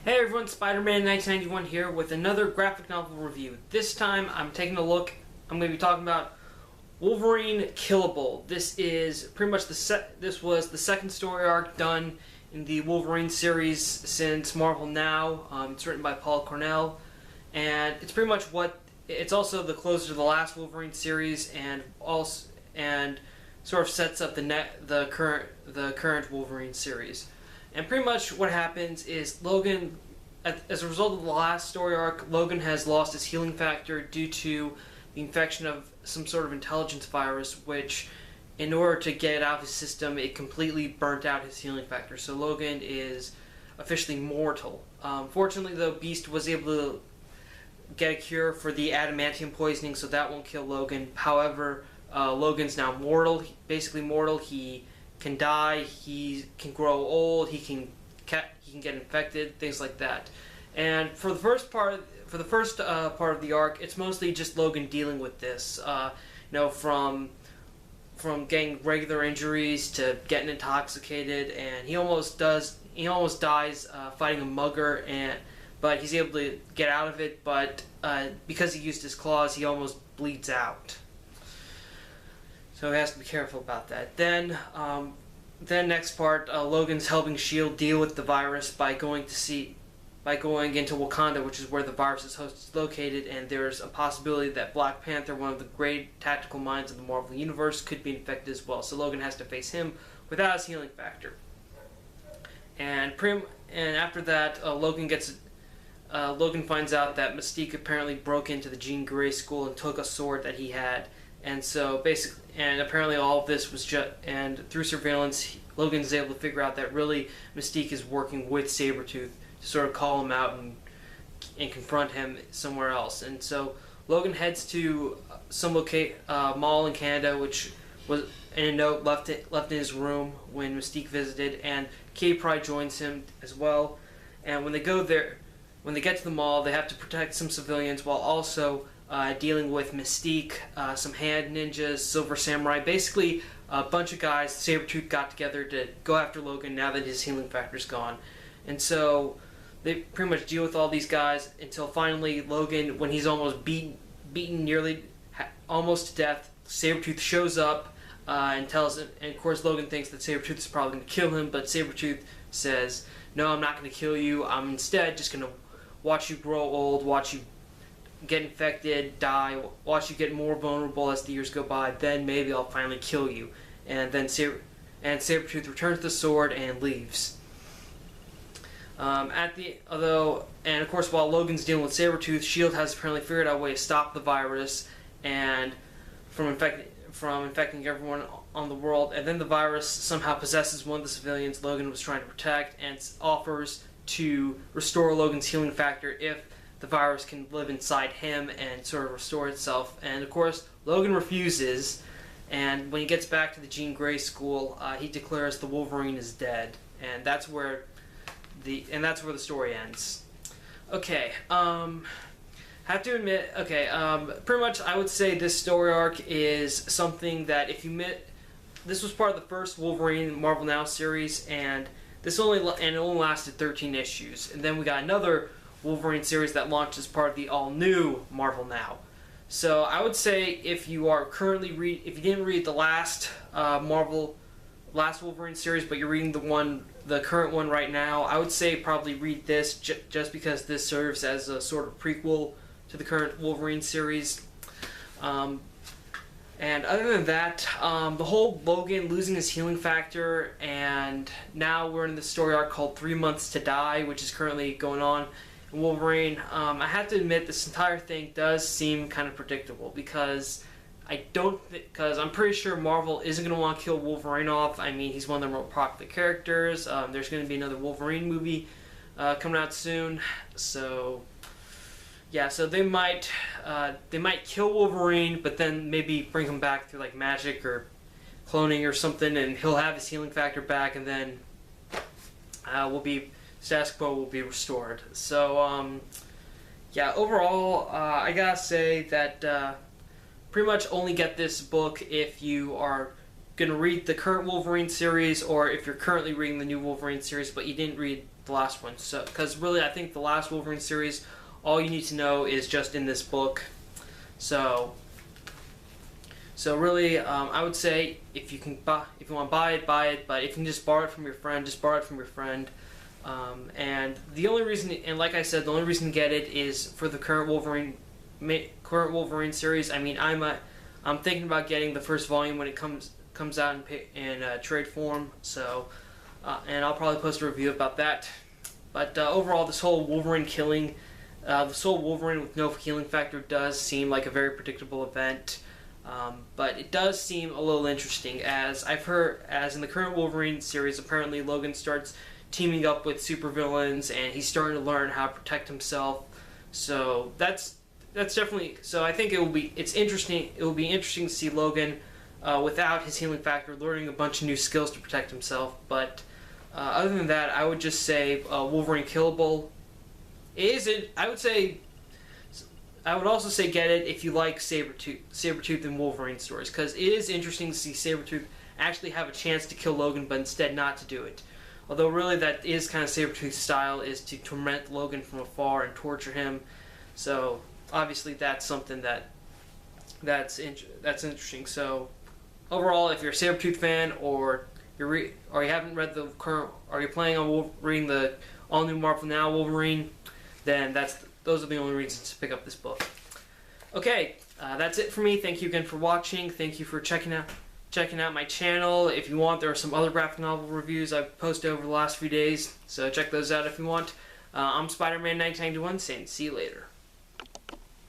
Hey everyone, Spider-Man 1991 here with another graphic novel review. This time I'm taking a look, I'm going to be talking about Wolverine Killable. This is pretty much this was the second story arc done in the Wolverine series since Marvel Now. It's written by Paul Cornell, and it's pretty much it's also the closer to the last Wolverine series, and sort of sets up the current Wolverine series. And pretty much what happens is Logan, as a result of the last story arc, Logan has lost his healing factor due to the infection of some sort of intelligence virus, which, in order to get it out of his system, it completely burnt out his healing factor. So Logan is officially mortal. Fortunately, though, Beast was able to get a cure for the adamantium poisoning, so that won't kill Logan. However, Logan's now mortal, basically mortal. He can die, he can grow old, he can get infected, things like that. And for the first part of the arc, it's mostly just Logan dealing with this. From getting regular injuries to getting intoxicated, and he almost dies fighting a mugger, but he's able to get out of it. But because he used his claws, he almost bleeds out. So he has to be careful about that. Then next part, Logan's helping S.H.I.E.L.D. deal with the virus by going into Wakanda, which is where the virus's host is located, and there's a possibility that Black Panther, one of the great tactical minds of the Marvel Universe, could be infected as well. So Logan has to face him without his healing factor. And after that, Logan finds out that Mystique apparently broke into the Jean Grey school and took a sword that he had. And so apparently all of this was and through surveillance, Logan is able to figure out that really Mystique is working with Sabretooth to sort of call him out and confront him somewhere else. And so Logan heads to some mall in Canada, which was in a note left in his room when Mystique visited, and K-Pride joins him as well. And when they get to the mall, they have to protect some civilians while also dealing with Mystique, some hand ninjas, Silver Samurai, basically a bunch of guys. Sabretooth got together to go after Logan now that his healing factor's gone. And so they pretty much deal with all these guys until finally Logan, when he's almost beaten nearly almost to death, Sabretooth shows up and tells him, and of course Logan thinks that Sabretooth is probably going to kill him, but Sabretooth says, "No, I'm not going to kill you. I'm instead just going to watch you grow old, watch you get infected, die, watch you get more vulnerable as the years go by, then maybe I'll finally kill you." And then Sabretooth returns the sword and leaves. And of course, while Logan's dealing with Sabretooth, S.H.I.E.L.D. has apparently figured out a way to stop the virus and from infecting everyone on the world. And then the virus somehow possesses one of the civilians Logan was trying to protect, and offers to restore Logan's healing factor if the virus can live inside him and sort of restore itself. And of course, Logan refuses, and when he gets back to the Jean Grey school, he declares the Wolverine is dead, and that's where the story ends. Okay, have to admit, pretty much I would say this story arc is something that this was part of the first Wolverine Marvel Now series, and it only lasted 13 issues, and then we got another Wolverine series that launched as part of the all-new Marvel Now. So I would say if you didn't read the last Wolverine series, but you're reading the current one right now, I would say probably read this just because this serves as a sort of prequel to the current Wolverine series. And other than that, the whole Logan losing his healing factor, and now we're in the story arc called 3 Months to Die, which is currently going on in Wolverine. I have to admit this entire thing does seem kind of predictable, because I'm pretty sure Marvel isn't going to want to kill Wolverine off. I mean, he's one of their more popular characters. There's going to be another Wolverine movie coming out soon, so yeah, so they might kill Wolverine, but then maybe bring him back through like magic or cloning or something, and he'll have his healing factor back, and then status quo will be restored. So yeah, overall, I gotta say that pretty much only get this book if you are going to read the current Wolverine series, or if you're currently reading the new Wolverine series but you didn't read the last one. So, because really, I think the last Wolverine series, all you need to know is just in this book. So really, I would say if you want to buy it, buy it. But if you can just borrow it from your friend, just borrow it from your friend. And the only reason, and like I said, the only reason to get it is for the current Wolverine series. I mean, I'm thinking about getting the first volume when it comes out in trade form. So, and I'll probably post a review about that. But overall, this whole Wolverine with no healing factor does seem like a very predictable event. But it does seem a little interesting, as I've heard, as in the current Wolverine series, apparently Logan starts teaming up with supervillains, and he's starting to learn how to protect himself. So that's definitely. So I think it's interesting. It will be interesting to see Logan without his healing factor, learning a bunch of new skills to protect himself. But other than that, I would just say Wolverine Killable. I would also say get it if you like Sabretooth and Wolverine stories, because it is interesting to see Sabretooth actually have a chance to kill Logan, but instead not to do it. Although really that is kind of Sabretooth's style, is to torment Logan from afar and torture him. So obviously that's something that's interesting. So overall, if you're a Sabretooth fan, or you haven't read the current, or you're planning on reading the all new Marvel Now Wolverine, then those are the only reasons to pick up this book. Okay, that's it for me. Thank you again for watching. Thank you for checking out my channel. If you want, there are some other graphic novel reviews I've posted over the last few days, so check those out if you want. I'm Spider-Man 1991, saying see you later.